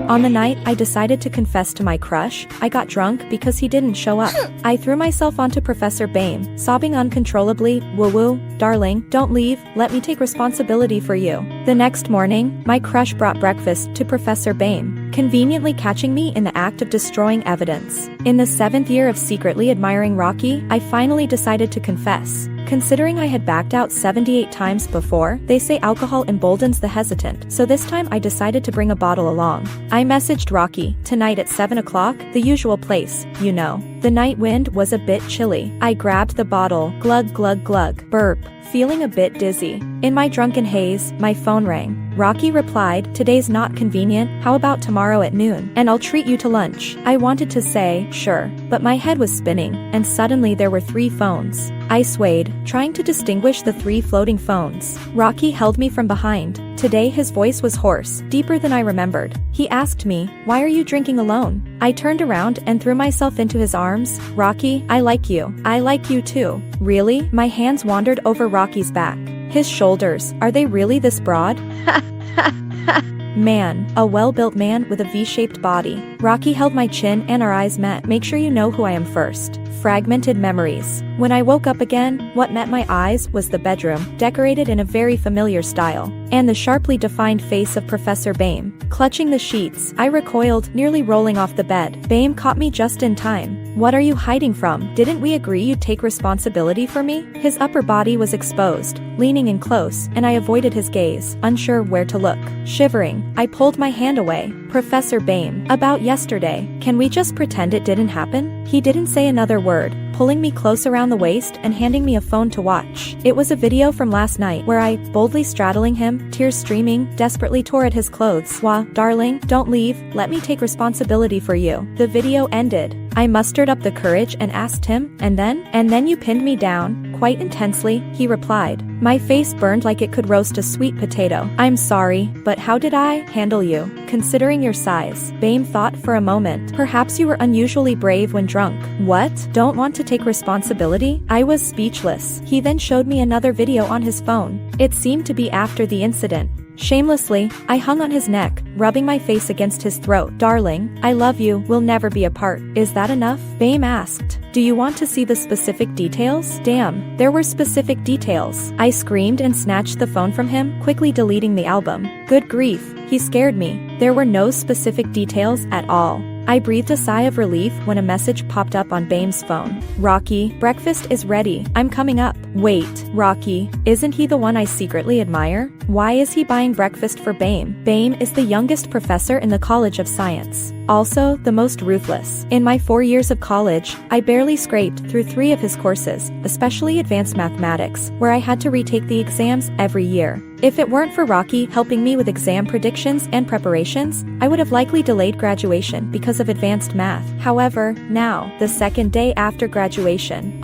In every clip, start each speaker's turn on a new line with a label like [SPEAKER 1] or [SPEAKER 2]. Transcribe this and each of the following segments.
[SPEAKER 1] On the night I decided to confess to my crush, I got drunk because he didn't show up. I threw myself onto Professor Bame, sobbing uncontrollably, "Woo-woo, darling, don't leave, let me take responsibility for you." The next morning, my crush brought breakfast to Professor Bame, conveniently catching me in the act of destroying evidence. In the 7th year of secretly admiring Rocky, I finally decided to confess. Considering I had backed out 78 times before, they say alcohol emboldens the hesitant, so this time I decided to bring a bottle along. I messaged Rocky, tonight at 7 o'clock, the usual place, you know. The night wind was a bit chilly. I grabbed the bottle, glug glug glug, burp, feeling a bit dizzy. In my drunken haze, my phone rang. Rocky replied, "Today's not convenient, how about tomorrow at noon, and I'll treat you to lunch." I wanted to say, sure, but my head was spinning, and suddenly there were 3 phones. I swayed, trying to distinguish the 3 floating phones. Rocky held me from behind. Today his voice was hoarse, deeper than I remembered. He asked me, "Why are you drinking alone?" I turned around and threw myself into his arms. "Rocky, I like you. I like you too." "Really?" My hands wandered over Rocky's back. His shoulders, are they really this broad? Man, a well-built man with a V-shaped body. Rocky held my chin and our eyes met. Make sure you know who I am first. Fragmented memories. When I woke up again, what met my eyes was the bedroom, decorated in a very familiar style, and the sharply defined face of Professor Bame. Clutching the sheets, I recoiled, nearly rolling off the bed. Bame caught me just in time. "What are you hiding from? Didn't we agree you'd take responsibility for me?" His upper body was exposed, leaning in close, and I avoided his gaze, unsure where to look. Shivering, I pulled my hand away. "Professor Bame, about yesterday, can we just pretend it didn't happen?" He didn't say another word, pulling me close around the waist and handing me a phone to watch. It was a video from last night where I, boldly straddling him, tears streaming, desperately tore at his clothes. "Wah, darling, don't leave, let me take responsibility for you." The video ended. I mustered up the courage and asked him, "And then?" "And then you pinned me down." Quite intensely, he replied. My face burned like it could roast a sweet potato. "I'm sorry, but how did I handle you, considering your size?" Bame thought for a moment. "Perhaps you were unusually brave when drunk." "What? Don't want to take responsibility?" I was speechless. He then showed me another video on his phone. It seemed to be after the incident. Shamelessly, I hung on his neck, rubbing my face against his throat. "Darling, I love you, we'll never be apart. Is that enough?" Bame asked. "Do you want to see the specific details?" Damn, there were specific details. I screamed and snatched the phone from him, quickly deleting the album. Good grief, he scared me. There were no specific details at all. I breathed a sigh of relief when a message popped up on Bame's phone. "Rocky, breakfast is ready. I'm coming up." Wait, Rocky, isn't he the one I secretly admire? Why is he buying breakfast for Bame? Bame is the youngest professor in the College of Science. Also, the most ruthless. In my 4 years of college, I barely scraped through 3 of his courses, especially advanced mathematics, where I had to retake the exams every year. If it weren't for Rocky helping me with exam predictions and preparations, I would have likely delayed graduation because of advanced math. However, now, the 2nd day after graduation,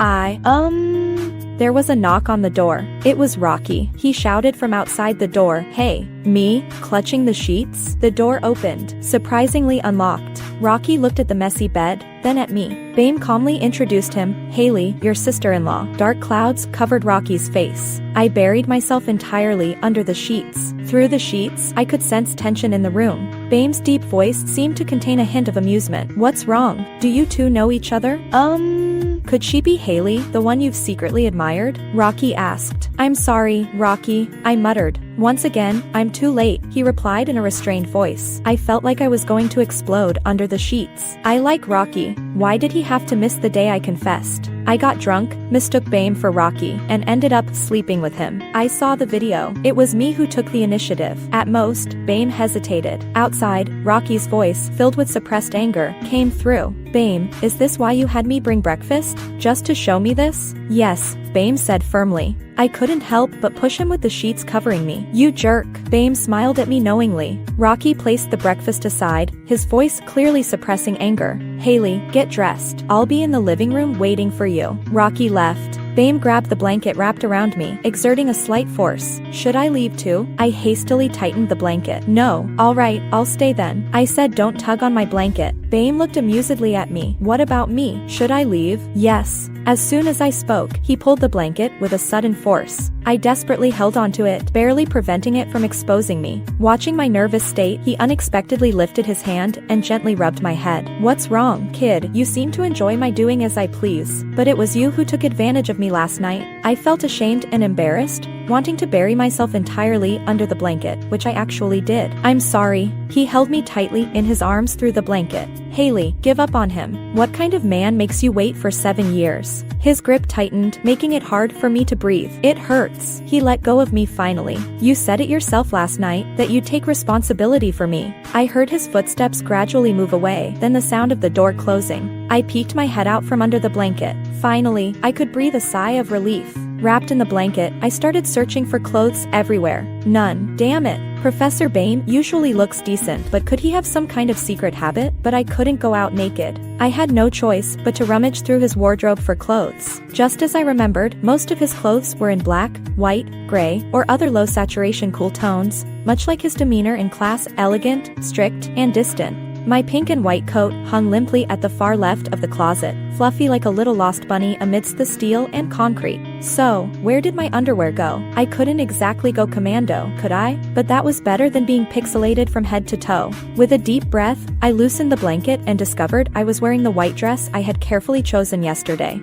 [SPEAKER 1] there was a knock on the door. It was Rocky. He shouted from outside the door, "Hey." Me, clutching the sheets, the door opened, surprisingly unlocked. Rocky looked at the messy bed, then at me. Bame calmly introduced him, "Haley, your sister-in-law." Dark clouds covered Rocky's face. I buried myself entirely under the sheets. Through the sheets, I could sense tension in the room. Bame's deep voice seemed to contain a hint of amusement. "What's wrong? Do you two know each other?" Could she be Haley, the one you've secretly admired?" Rocky asked. "I'm sorry, Rocky," I muttered. "Once again, I'm too late," he replied in a restrained voice. I felt like I was going to explode under the sheets. I like Rocky. Why did he have to miss the day I confessed? I got drunk, mistook Bame for Rocky, and ended up sleeping with him. I saw the video. It was me who took the initiative. At most, Bame hesitated. Outside, Rocky's voice, filled with suppressed anger, came through. "Bame, is this why you had me bring breakfast? Just to show me this?" "Yes," Bame said firmly. I couldn't help but push him with the sheets covering me. "You jerk." Bame smiled at me knowingly. Rocky placed the breakfast aside, his voice clearly suppressing anger. "Haley, get dressed. I'll be in the living room waiting for you." Rocky left. Bame grabbed the blanket wrapped around me, exerting a slight force. Should I leave too? I hastily tightened the blanket. No. Alright, I'll stay then. I said don't tug on my blanket. Bame looked amusedly at me. What about me? Should I leave? Yes. As soon as I spoke, he pulled the blanket with a sudden force. I desperately held onto it, barely preventing it from exposing me. Watching my nervous state, he unexpectedly lifted his hand and gently rubbed my head. What's wrong, kid? You seem to enjoy my doing as I please. But it was you who took advantage of me last night. I felt ashamed and embarrassed, wanting to bury myself entirely under the blanket, which I actually did. I'm sorry. He held me tightly in his arms through the blanket. Haley, give up on him. What kind of man makes you wait for 7 years? His grip tightened, making it hard for me to breathe. It hurts. He let go of me finally. You said it yourself last night, that you'd take responsibility for me. I heard his footsteps gradually move away, then the sound of the door closing. I peeked my head out from under the blanket. Finally, I could breathe a sigh of relief. Wrapped in the blanket, I started searching for clothes everywhere. None. Damn it. Professor Bame usually looks decent, but could he have some kind of secret habit? But I couldn't go out naked. I had no choice but to rummage through his wardrobe for clothes. Just as I remembered, most of his clothes were in black, white, gray, or other low-saturation cool tones, much like his demeanor in class: elegant, strict, and distant. My pink and white coat hung limply at the far left of the closet, fluffy like a little lost bunny amidst the steel and concrete. So, where did my underwear go? I couldn't exactly go commando, could I? But that was better than being pixelated from head to toe. With a deep breath, I loosened the blanket and discovered I was wearing the white dress I had carefully chosen yesterday.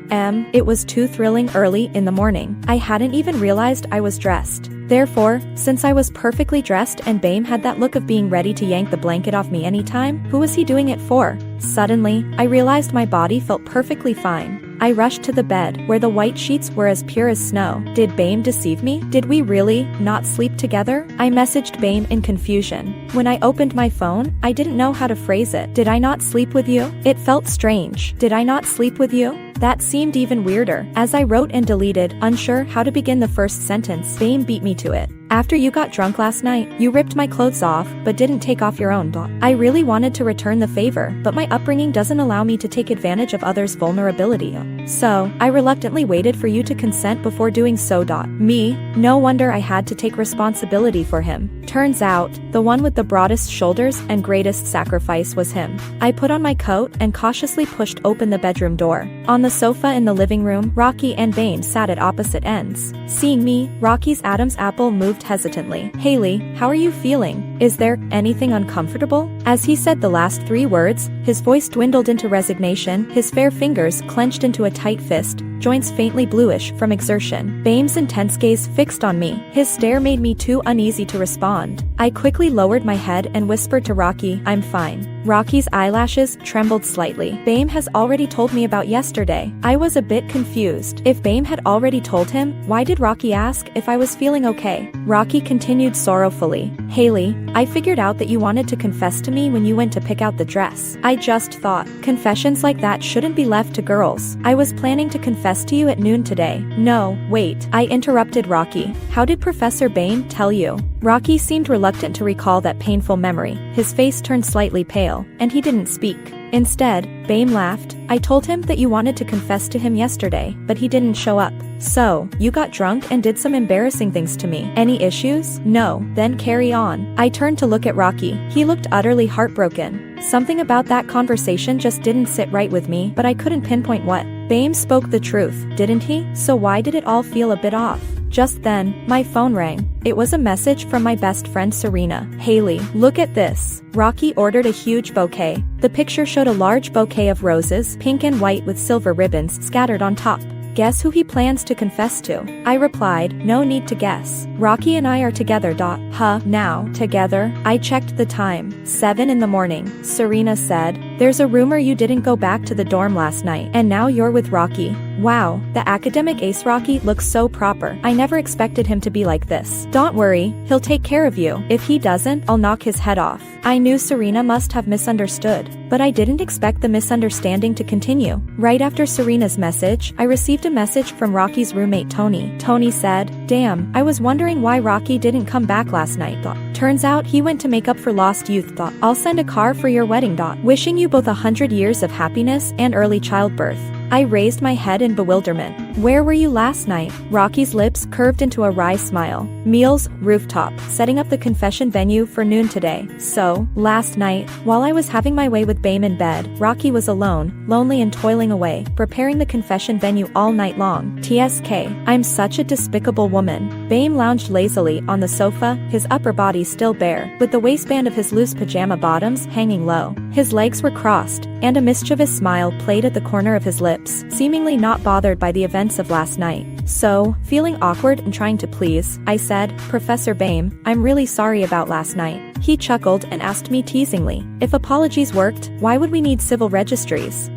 [SPEAKER 1] It was too thrilling early in the morning. I hadn't even realized I was dressed. Therefore, since I was perfectly dressed and Bame had that look of being ready to yank the blanket off me anytime, who was he doing it for? Suddenly, I realized my body felt perfectly fine. I rushed to the bed, where the white sheets were as pure as snow. Did Bame deceive me? Did we really not sleep together? I messaged Bame in confusion. When I opened my phone, I didn't know how to phrase it. Did I not sleep with you? It felt strange. Did I not sleep with you? That seemed even weirder. As I wrote and deleted, unsure how to begin the first sentence, Bame beat me to it. After you got drunk last night, you ripped my clothes off, but didn't take off your own. I really wanted to return the favor, but my upbringing doesn't allow me to take advantage of others' vulnerability. So, I reluctantly waited for you to consent before doing so. Me? No wonder I had to take responsibility for him. Turns out, the one with the broadest shoulders and greatest sacrifice was him. I put on my coat and cautiously pushed open the bedroom door. On the sofa in the living room, Rocky and Bame sat at opposite ends. Seeing me, Rocky's Adam's apple moved hesitantly. Haley, how are you feeling? Is there anything uncomfortable? As he said the last 3 words, his voice dwindled into resignation, his fair fingers clenched into a tight fist, joints faintly bluish from exertion. Bame's intense gaze fixed on me. His stare made me too uneasy to respond. I quickly lowered my head and whispered to Rocky, I'm fine. Rocky's eyelashes trembled slightly. Bame has already told me about yesterday. I was a bit confused. If Bame had already told him, why did Rocky ask if I was feeling okay? Rocky continued sorrowfully. Haley, I figured out that you wanted to confess to me when you went to pick out the dress. I just thought, confessions like that shouldn't be left to girls. I was planning to confess to you at noon today. No, wait. I interrupted Rocky. How did Professor Bame tell you? Rocky seemed reluctant to recall that painful memory. His face turned slightly pale, and he didn't speak. Instead, Bame laughed. I told him that you wanted to confess to him yesterday, but he didn't show up. So, you got drunk and did some embarrassing things to me. Any issues? No. Then carry on. I turned to look at Rocky. He looked utterly heartbroken. Something about that conversation just didn't sit right with me, but I couldn't pinpoint what. Bame spoke the truth, didn't he? So why did it all feel a bit off? Just then, my phone rang. It was a message from my best friend Serena. Haley, look at this. Rocky ordered a huge bouquet. The picture showed a large bouquet of roses, pink and white with silver ribbons scattered on top. Guess who he plans to confess to? I replied, no need to guess. Rocky and I are together. Now, together? I checked the time. 7 in the morning. Serena said, there's a rumor you didn't go back to the dorm last night, and now you're with Rocky. Wow, the academic ace Rocky looks so proper. I never expected him to be like this. Don't worry, he'll take care of you. If he doesn't, I'll knock his head off. I knew Serena must have misunderstood, but I didn't expect the misunderstanding to continue. Right after Serena's message, I received a message from Rocky's roommate Tony. Tony said, damn, I was wondering why Rocky didn't come back last night. Turns out he went to make up for lost youth. I'll send a car for your wedding. Wishing you both 100 years of happiness and early childbirth. I raised my head in bewilderment. Where were you last night? Rocky's lips curved into a wry smile. Meals, rooftop, setting up the confession venue for noon today. So, last night, while I was having my way with Bame in bed, Rocky was alone, lonely and toiling away, preparing the confession venue all night long. TSK. I'm such a despicable woman. Bame lounged lazily on the sofa, his upper body still bare, with the waistband of his loose pajama bottoms hanging low. His legs were crossed, and a mischievous smile played at the corner of his lips, seemingly not bothered by the events of last night. So, feeling awkward and trying to please, I said, Professor Bame, I'm really sorry about last night. He chuckled and asked me teasingly, if apologies worked, why would we need civil registries?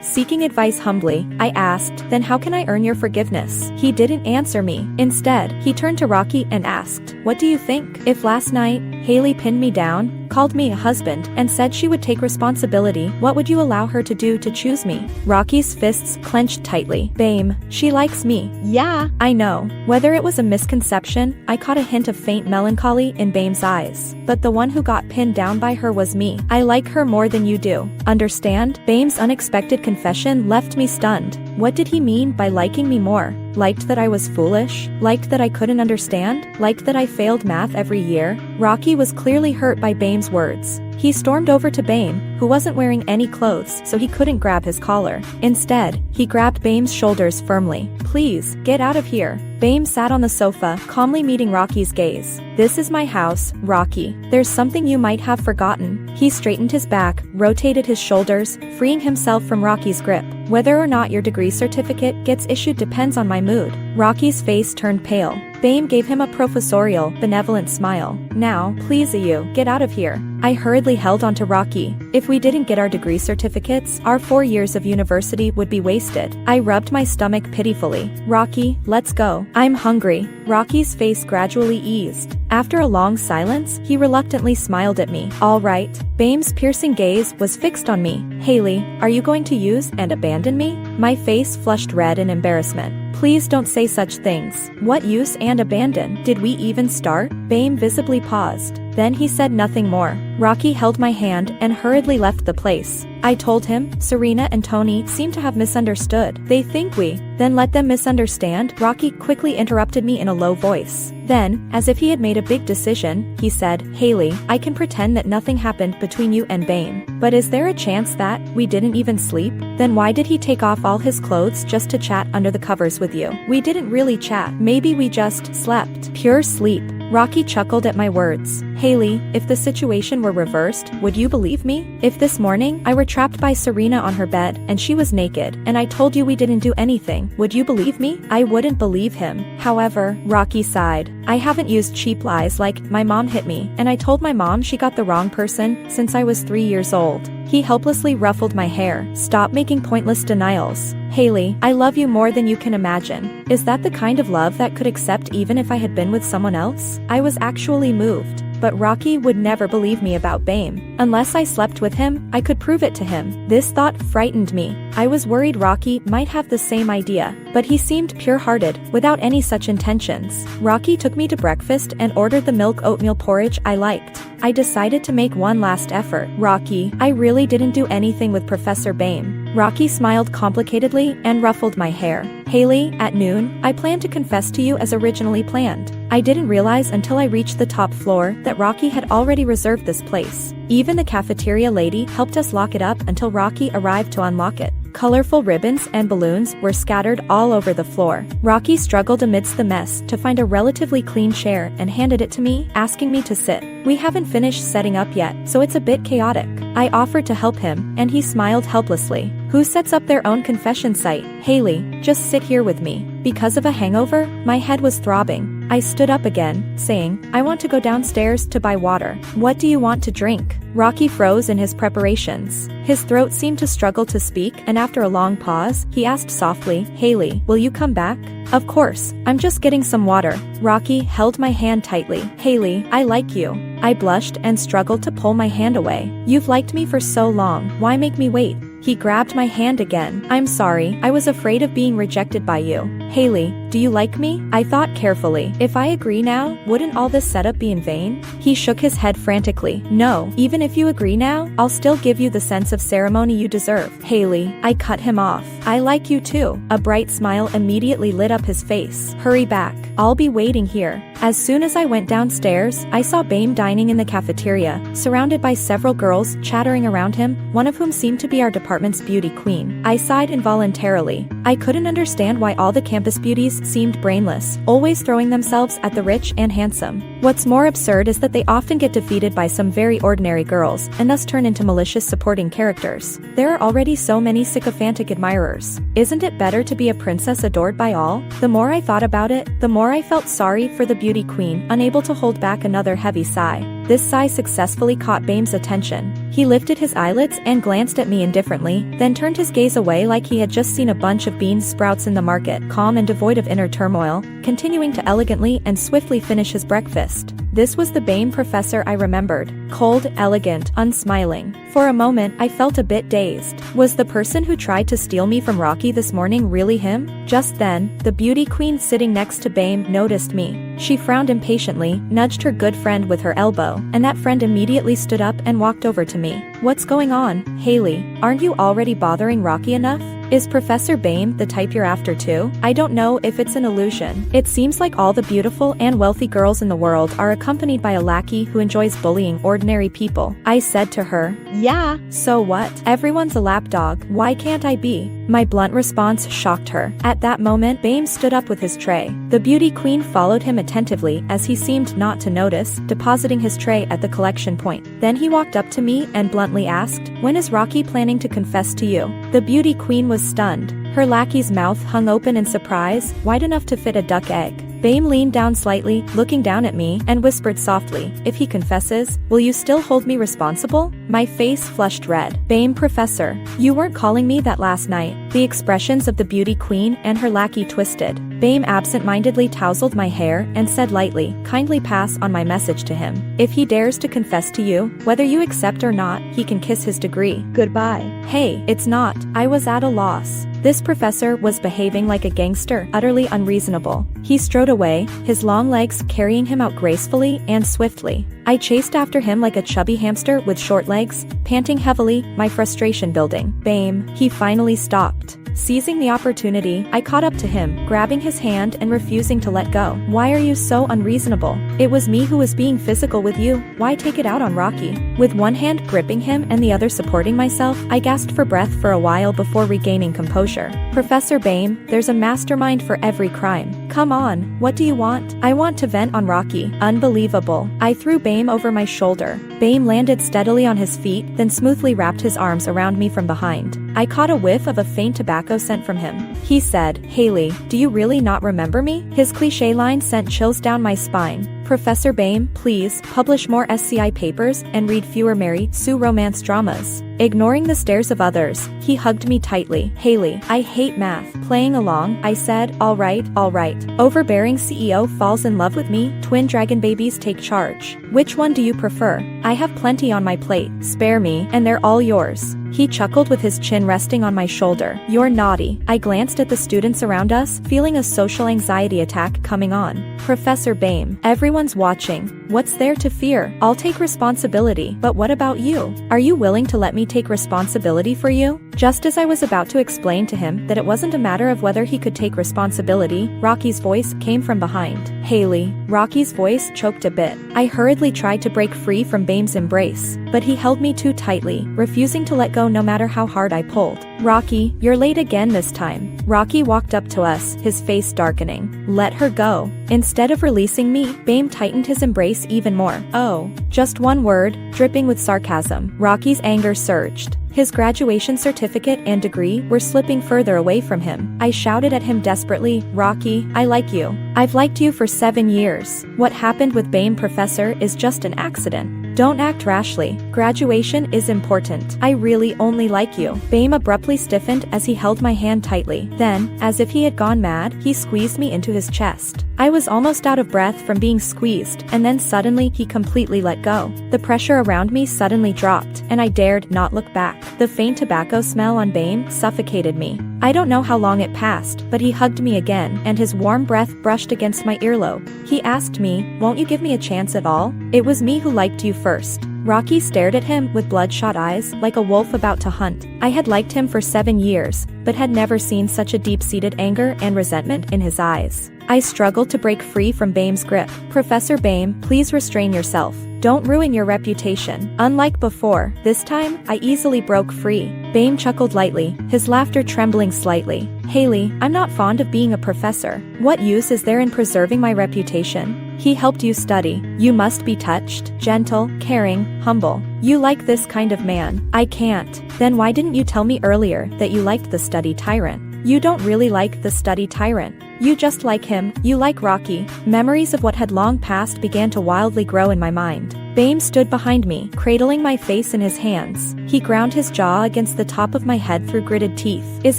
[SPEAKER 1] Seeking advice humbly, I asked, then how can I earn your forgiveness? He didn't answer me. Instead, he turned to Rocky and asked, what do you think? If last night, Haley pinned me down, called me a husband, and said she would take responsibility, what would you allow her to do to choose me? Rocky's fists clenched tightly. Bame, she likes me. Yeah, I know. Whether it was a misconception, I caught a hint of faint melancholy in Bame's eyes. But the one who got pinned down by her was me. I like her more than you do. Understand? Bame's unexpected confession left me stunned. What did he mean by liking me more? Liked that I was foolish? Liked that I couldn't understand? Liked that I failed math every year? Rocky was clearly hurt by Bame's words. He stormed over to Bame, who wasn't wearing any clothes, so he couldn't grab his collar. Instead, he grabbed Bame's shoulders firmly. Please, get out of here. Bame sat on the sofa, calmly meeting Rocky's gaze. This is my house, Rocky. There's something you might have forgotten. He straightened his back, rotated his shoulders, freeing himself from Rocky's grip. Whether or not your degree certificate gets issued depends on my mood. Rocky's face turned pale. Bame gave him a professorial, benevolent smile. Now, please you, get out of here. I hurriedly held onto Rocky. If we didn't get our degree certificates, our 4 years of university would be wasted. I rubbed my stomach pitifully. Rocky, let's go. I'm hungry. Rocky's face gradually eased. After a long silence, he reluctantly smiled at me. All right. Bame's piercing gaze was fixed on me. Haley, are you going to use and abandon me? My face flushed red in embarrassment. Please don't say such things. What use and abandon? Did we even start? Bame visibly paused. Then he said nothing more. Rocky held my hand and hurriedly left the place. I told him, Serena and Tony seem to have misunderstood. They think we. Then let them misunderstand. Rocky quickly interrupted me in a low voice. Then, as if he had made a big decision, he said, Haley, I can pretend that nothing happened between you and Bame. But is there a chance that we didn't even sleep? Then why did he take off all his clothes just to chat under the covers with you? We didn't really chat. Maybe we just slept. Pure sleep. Rocky chuckled at my words. Haley, if the situation were reversed, would you believe me? If this morning, I were trapped by Serena on her bed, and she was naked, and I told you we didn't do anything, would you believe me? I wouldn't believe him. However, Rocky sighed. I haven't used cheap lies like, my mom hit me, and I told my mom she got the wrong person, since I was 3 years old. He helplessly ruffled my hair. Stop making pointless denials. Haley, I love you more than you can imagine. Is that the kind of love that could accept even if I had been with someone else? I was actually moved. But Rocky would never believe me about Bame. Unless I slept with him, I could prove it to him. This thought frightened me. I was worried Rocky might have the same idea, but he seemed pure-hearted, without any such intentions. Rocky took me to breakfast and ordered the milk oatmeal porridge I liked. I decided to make one last effort. Rocky, I really didn't do anything with Professor Bame. Rocky smiled complicatedly and ruffled my hair. Haley, at noon, I plan to confess to you as originally planned. I didn't realize until I reached the top floor that Rocky had already reserved this place. Even the cafeteria lady helped us lock it up until Rocky arrived to unlock it. Colorful ribbons and balloons were scattered all over the floor. Rocky struggled amidst the mess to find a relatively clean chair and handed it to me, asking me to sit. We haven't finished setting up yet, so it's a bit chaotic. I offered to help him, and he smiled helplessly. Who sets up their own confession site? Haley, just sit here with me. Because of a hangover, my head was throbbing. I stood up again, saying, I want to go downstairs to buy water. What do you want to drink? Rocky froze in his preparations. His throat seemed to struggle to speak, and after a long pause, he asked softly, Haley, will you come back? Of course, I'm just getting some water. Rocky held my hand tightly. Haley, I like you. I blushed and struggled to pull my hand away. You've liked me for so long, why make me wait? He grabbed my hand again. I'm sorry, I was afraid of being rejected by you. Haley, do you like me? I thought carefully. If I agree now, wouldn't all this setup be in vain? He shook his head frantically. No, even if you agree now, I'll still give you the sense of ceremony you deserve. Haley, I cut him off. I like you too. A bright smile immediately lit up his face. Hurry back. I'll be waiting here. As soon as I went downstairs, I saw Bame dining in the cafeteria, surrounded by several girls chattering around him, one of whom seemed to be our department's beauty queen. I sighed involuntarily. I couldn't understand why all the campus beauties seemed brainless, always throwing themselves at the rich and handsome. What's more absurd is that they often get defeated by some very ordinary girls, and thus turn into malicious supporting characters. There are already so many sycophantic admirers. Isn't it better to be a princess adored by all? The more I thought about it, the more I felt sorry for the beauty queen, unable to hold back another heavy sigh. This sigh successfully caught Bame's attention. He lifted his eyelids and glanced at me indifferently, then turned his gaze away like he had just seen a bunch of bean sprouts in the market, calm and devoid of inner turmoil, continuing to elegantly and swiftly finish his breakfast. This was the Bame professor I remembered. Cold, elegant, unsmiling. For a moment, I felt a bit dazed. Was the person who tried to steal me from Rocky this morning really him? Just then, the beauty queen sitting next to Bame noticed me. She frowned impatiently, nudged her good friend with her elbow, and that friend immediately stood up and walked over to me. What's going on, Haley? Aren't you already bothering Rocky enough? Is Professor Bame the type you're after too? I don't know if it's an illusion. It seems like all the beautiful and wealthy girls in the world are accompanied by a lackey who enjoys bullying ordinary people. I said to her, yeah, so what? Everyone's a lapdog. Why can't I be? My blunt response shocked her. At that moment, Bame stood up with his tray. The beauty queen followed him attentively as he seemed not to notice, depositing his tray at the collection point. Then he walked up to me and bluntly asked, when is Rocky planning to confess to you? The beauty queen was stunned. Her lackey's mouth hung open in surprise, wide enough to fit a duck egg. Bame leaned down slightly, looking down at me, and whispered softly, if he confesses, will you still hold me responsible? My face flushed red. Bame professor, you weren't calling me that last night. The expressions of the beauty queen and her lackey twisted. Bame absent-mindedly tousled my hair and said lightly, kindly pass on my message to him. If he dares to confess to you, whether you accept or not, he can kiss his degree. Goodbye. Hey, it's not. I was at a loss. This professor was behaving like a gangster, utterly unreasonable. He strode away, his long legs carrying him out gracefully and swiftly. I chased after him like a chubby hamster with short legs, panting heavily, my frustration building. Bame, he finally stopped. Seizing the opportunity, I caught up to him, grabbing his hand and refusing to let go. Why are you so unreasonable? It was me who was being physical with you. Why take it out on Rocky? With one hand gripping him and the other supporting myself, I gasped for breath for a while before regaining composure. Professor Bame, there's a mastermind for every crime. Come on, what do you want? I want to vent on Rocky. Unbelievable. I threw Bame over my shoulder. Bame landed steadily on his feet, then smoothly wrapped his arms around me from behind. I caught a whiff of a faint tobacco scent from him. He said, Haley, do you really not remember me? His cliché line sent chills down my spine. Professor Bame, please, publish more SCI papers and read fewer Mary Sue romance dramas. Ignoring the stares of others, he hugged me tightly. Haley, I hate math. Playing along, I said, all right, all right. Overbearing CEO falls in love with me, twin dragon babies take charge. Which one do you prefer? I have plenty on my plate. Spare me, and they're all yours. He chuckled with his chin resting on my shoulder. You're naughty. I glanced at the students around us, feeling a social anxiety attack coming on. Professor Bame, everyone's watching. What's there to fear? I'll take responsibility. But what about you? Are you willing to let me take responsibility for you? Just as I was about to explain to him that it wasn't a matter of whether he could take responsibility, Rocky's voice came from behind. Haley. Rocky's voice choked a bit. I hurriedly tried to break free from Bame's embrace, but he held me too tightly, refusing to let go no matter how hard I pulled. Rocky, you're late again this time. Rocky walked up to us, his face darkening. Let her go. Instead of releasing me, Bame tightened his embrace even more. Oh, just one word, dripping with sarcasm. Rocky's anger surged. His graduation certificate and degree were slipping further away from him. I shouted at him desperately, Rocky, I like you. I've liked you for 7 years. What happened with Bame Professor is just an accident. Don't act rashly. Graduation is important. I really only like you. Bame abruptly stiffened as he held my hand tightly. Then, as if he had gone mad, he squeezed me into his chest. I was almost out of breath from being squeezed, and then suddenly he completely let go. The pressure around me suddenly dropped, and I dared not look back. The faint tobacco smell on Bame suffocated me. I don't know how long it passed, but he hugged me again, and his warm breath brushed against my earlobe. He asked me, "Won't you give me a chance at all? It was me who liked you first." Rocky stared at him with bloodshot eyes, like a wolf about to hunt. I had liked him for 7 years, but had never seen such a deep-seated anger and resentment in his eyes. I struggled to break free from Bame's grip. "Professor Bame, please restrain yourself. Don't ruin your reputation." Unlike before, this time, I easily broke free. Bame chuckled lightly, his laughter trembling slightly. "Haley, I'm not fond of being a professor. What use is there in preserving my reputation? He helped you study. You must be touched, gentle, caring, humble. You like this kind of man. I can't." "Then why didn't you tell me earlier that you liked the study tyrant?" "You don't really like the study tyrant. You just like him. You like Rocky." Memories of what had long passed began to wildly grow in my mind. Bame stood behind me, cradling my face in his hands. He ground his jaw against the top of my head through gritted teeth. "Is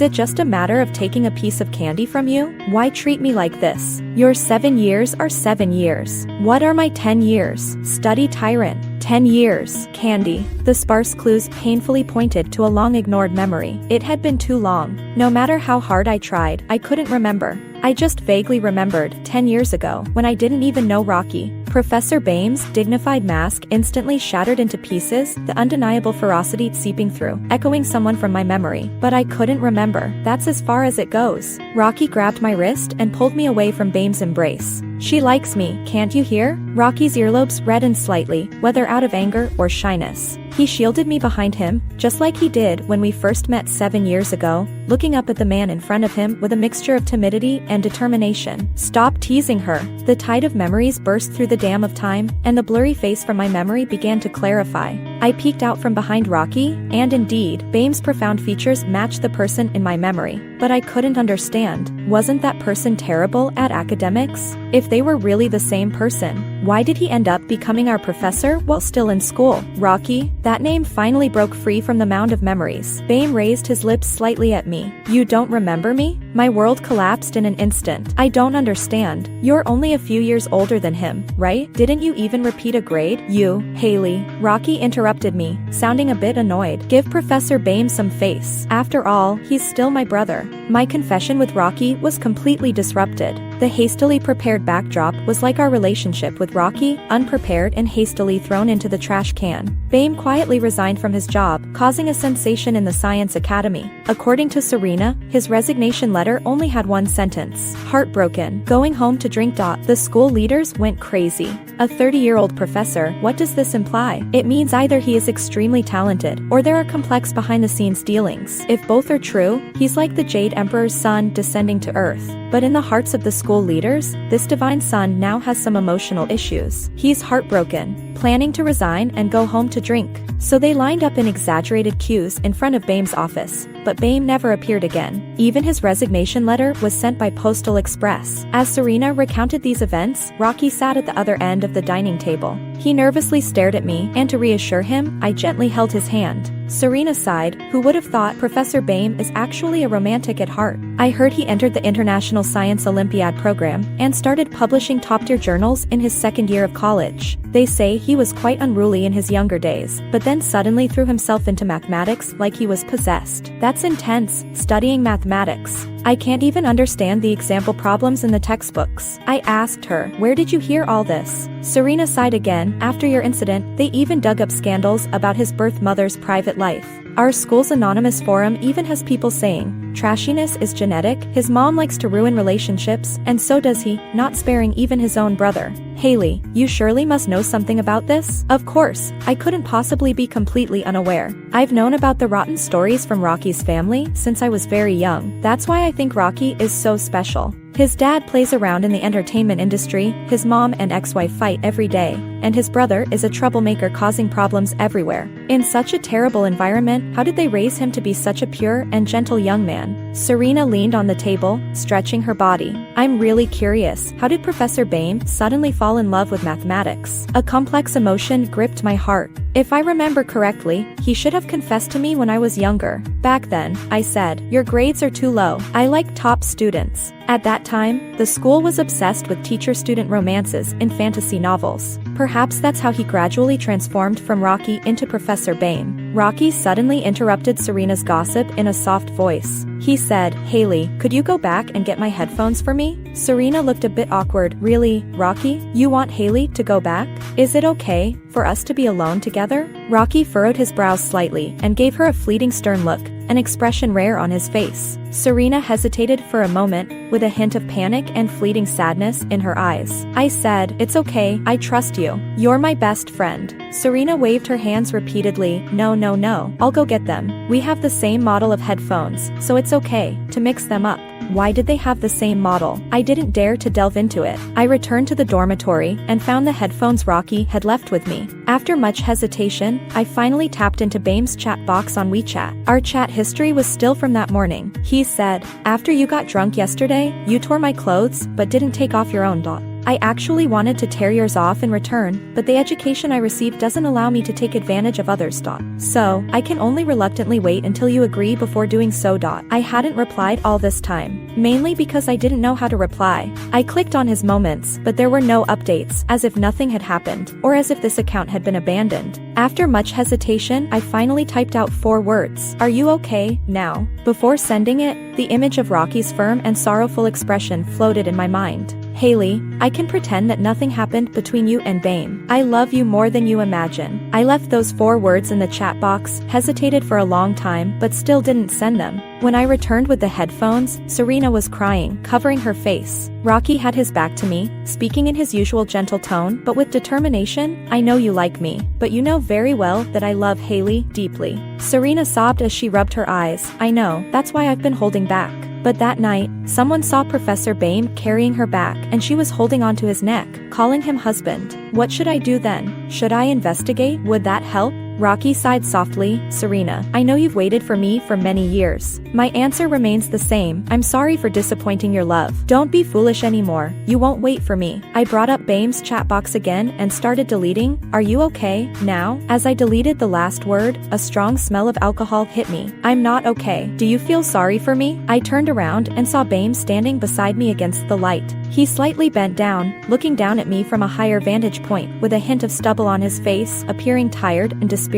[SPEAKER 1] it just a matter of taking a piece of candy from you? Why treat me like this? Your 7 years are 7 years. What are my 10 years? Study tyrant. 10 years. Candy." The sparse clues painfully pointed to a long-ignored memory. It had been too long. No matter how hard I tried, I couldn't remember. I just vaguely remembered 10 years ago, when I didn't even know Rocky. Professor Bame's dignified mask instantly shattered into pieces, the undeniable ferocity seeping through, echoing someone from my memory. But I couldn't remember. That's as far as it goes. Rocky grabbed my wrist and pulled me away from Bame's embrace. "She likes me, can't you hear?" Rocky's earlobes reddened slightly, whether out of anger or shyness. He shielded me behind him, just like he did when we first met 7 years ago, looking up at the man in front of him with a mixture of timidity and determination. "Stop teasing her." The tide of memories burst through the dam of time, and the blurry face from my memory began to clarify. I peeked out from behind Rocky, and indeed, Bame's profound features matched the person in my memory. But I couldn't understand. Wasn't that person terrible at academics? If they were really the same person, why did he end up becoming our professor while still in school? Rocky? That name finally broke free from the mound of memories. Bame raised his lips slightly at me. "You don't remember me?" My world collapsed in an instant. "I don't understand. You're only a few years older than him, right? Didn't you even repeat a grade?" "You, Haley." Rocky interrupted me, sounding a bit annoyed. "Give Professor Bame some face. After all, he's still my brother." My confession with Rocky was completely disrupted. The hastily prepared backdrop was like our relationship with Rocky, unprepared and hastily thrown into the trash can. Bame quietly resigned from his job, causing a sensation in the Science Academy. According to Serena, his resignation letter only had one sentence: "Heartbroken. Going home to drink." The school leaders went crazy. A 30-year-old professor, what does this imply? It means either he is extremely talented, or there are complex behind-the-scenes dealings. If both are true, he's like the Jade Emperor's son descending to Earth. But in the hearts of the school leaders, this divine son now has some emotional issues. He's heartbroken, planning to resign and go home to drink. So they lined up in exaggerated queues in front of Bame's office, but Bame never appeared again. Even his resignation letter was sent by Postal Express. As Serena recounted these events, Rocky sat at the other end of the dining table. He nervously stared at me, and to reassure him, I gently held his hand. Serena sighed. Who would have thought Professor Bame is actually a romantic at heart? I heard he entered the International Science Olympiad program and started publishing top-tier journals in his second year of college. They say he was quite unruly in his younger days, but then suddenly threw himself into mathematics like he was possessed. That's intense, studying mathematics. I can't even understand the example problems in the textbooks. I asked her, "Where did you hear all this?" Serena sighed again. After your incident, they even dug up scandals about his birth mother's private life. Our school's anonymous forum even has people saying, trashiness is genetic, his mom likes to ruin relationships, and so does he, not sparing even his own brother. Haley, you surely must know something about this? Of course, I couldn't possibly be completely unaware. I've known about the rotten stories from Rocky's family since I was very young. That's why I think Rocky is so special. His dad plays around in the entertainment industry, his mom and ex-wife fight every day. and his brother is a troublemaker causing problems everywhere. In such a terrible environment, how did they raise him to be such a pure and gentle young man? Serena leaned on the table, stretching her body. I'm really curious, how did Professor Bame suddenly fall in love with mathematics? A complex emotion gripped my heart. If I remember correctly, he should have confessed to me when I was younger. Back then, I said, your grades are too low. I like top students. At that time, the school was obsessed with teacher-student romances in fantasy novels. Perhaps that's how he gradually transformed from Rocky into Professor Bame. Rocky suddenly interrupted Serena's gossip in a soft voice. He said, Haley, could you go back and get my headphones for me? Serena looked a bit awkward. Really, Rocky? You want Haley to go back? Is it okay for us to be alone together? Rocky furrowed his brows slightly and gave her a fleeting stern look, an expression rare on his face. Serena hesitated for a moment, with a hint of panic and fleeting sadness in her eyes. I said, it's okay, I trust you. You're my best friend. Serena waved her hands repeatedly. No, no, no, I'll go get them. We have the same model of headphones, so it's okay to mix them up. Why did they have the same model? I didn't dare to delve into it. I returned to the dormitory and found the headphones Rocky had left with me. After much hesitation, I finally tapped into Bame's chat box on WeChat. Our chat history was still from that morning. He said, after you got drunk yesterday, you tore my clothes but didn't take off your own. I actually wanted to tear yours off in return, but the education I received doesn't allow me to take advantage of others. So, I can only reluctantly wait until you agree before doing so. I hadn't replied all this time, mainly because I didn't know how to reply. I clicked on his moments, but there were no updates, as if nothing had happened, or as if this account had been abandoned. After much hesitation, I finally typed out 4 words. Are you okay now? Before sending it, the image of Rocky's firm and sorrowful expression floated in my mind. Haley, I can pretend that nothing happened between you and Bame. I love you more than you imagine. I left those 4 words in the chat box, hesitated for a long time, but still didn't send them. When I returned with the headphones, Serena was crying, covering her face. Rocky had his back to me, speaking in his usual gentle tone, but with determination. I know you like me, but you know very well that I love Haley deeply. Serena sobbed as she rubbed her eyes. I know, that's why I've been holding back. But that night, someone saw Professor Bame carrying her back, and she was holding onto his neck, calling him husband. What should I do then? Should I investigate? Would that help? Rocky sighed softly. Serena, I know you've waited for me for many years. My answer remains the same. I'm sorry for disappointing your love. Don't be foolish anymore. You won't wait for me. I brought up Bame's chat box again and started deleting. Are you okay now? As I deleted the last word, a strong smell of alcohol hit me. I'm not okay. Do you feel sorry for me? I turned around and saw Bame standing beside me against the light. He slightly bent down, looking down at me from a higher vantage point, with a hint of stubble on his face, appearing tired and dispirited.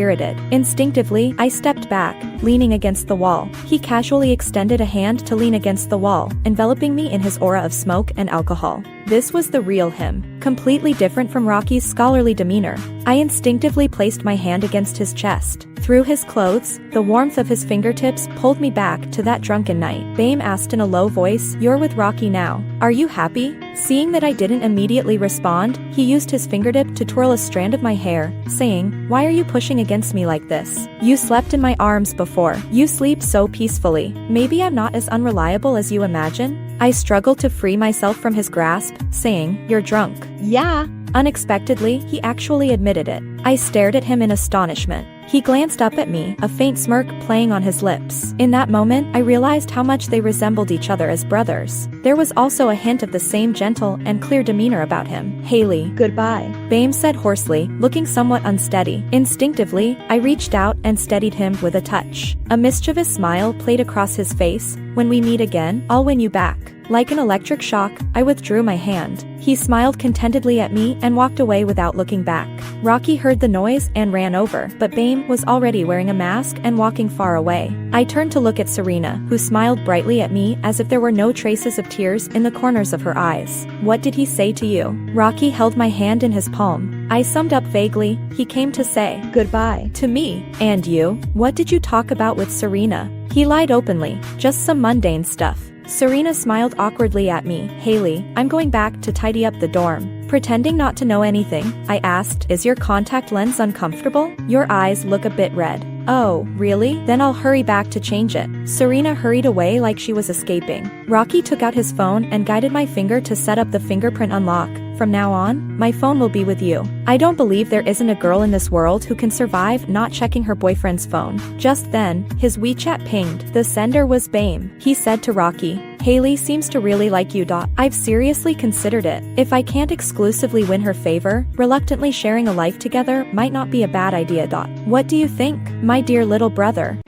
[SPEAKER 1] Instinctively, I stepped back, leaning against the wall. He casually extended a hand to lean against the wall, enveloping me in his aura of smoke and alcohol. This was the real him, completely different from Rocky's scholarly demeanor. I instinctively placed my hand against his chest. Through his clothes, the warmth of his fingertips pulled me back to that drunken night. Bame asked in a low voice, "You're with Rocky now. Are you happy?" Seeing that I didn't immediately respond, he used his fingertip to twirl a strand of my hair, saying, "Why are you pushing against me like this? You slept in my arms before. You sleep so peacefully. Maybe I'm not as unreliable as you imagine?" I struggled to free myself from his grasp, saying, "You're drunk." "Yeah." Unexpectedly, he actually admitted it. I stared at him in astonishment. He glanced up at me, a faint smirk playing on his lips. In that moment, I realized how much they resembled each other as brothers. There was also a hint of the same gentle and clear demeanor about him. "Haley, goodbye," Bame said hoarsely, looking somewhat unsteady. Instinctively, I reached out and steadied him with a touch. A mischievous smile played across his face. "When we meet again, I'll win you back." Like an electric shock, I withdrew my hand. He smiled contentedly at me and walked away without looking back. Rocky heard the noise and ran over, but Bame was already wearing a mask and walking far away. I turned to look at Serena, who smiled brightly at me as if there were no traces of tears in the corners of her eyes. "What did he say to you?" Rocky held my hand in his palm. I summed up vaguely. "He came to say goodbye to me." "And you? What did you talk about with Serena?" He lied openly. "Just some mundane stuff." Serena smiled awkwardly at me. "Haley, I'm going back to tidy up the dorm." Pretending not to know anything, I asked, "Is your contact lens uncomfortable? Your eyes look a bit red." Oh, really? Then I'll hurry back to change it. Serena hurried away like she was escaping. Rocky took out his phone and guided my finger to set up the fingerprint unlock. From now on, my phone will be with you. I don't believe there isn't a girl in this world who can survive not checking her boyfriend's phone. Just then, his WeChat pinged. The sender was Bame. He said to Rocky, Haley seems to really like you. I've seriously considered it. If I can't exclusively win her favor, reluctantly sharing a life together might not be a bad idea. What do you think, my dear little brother?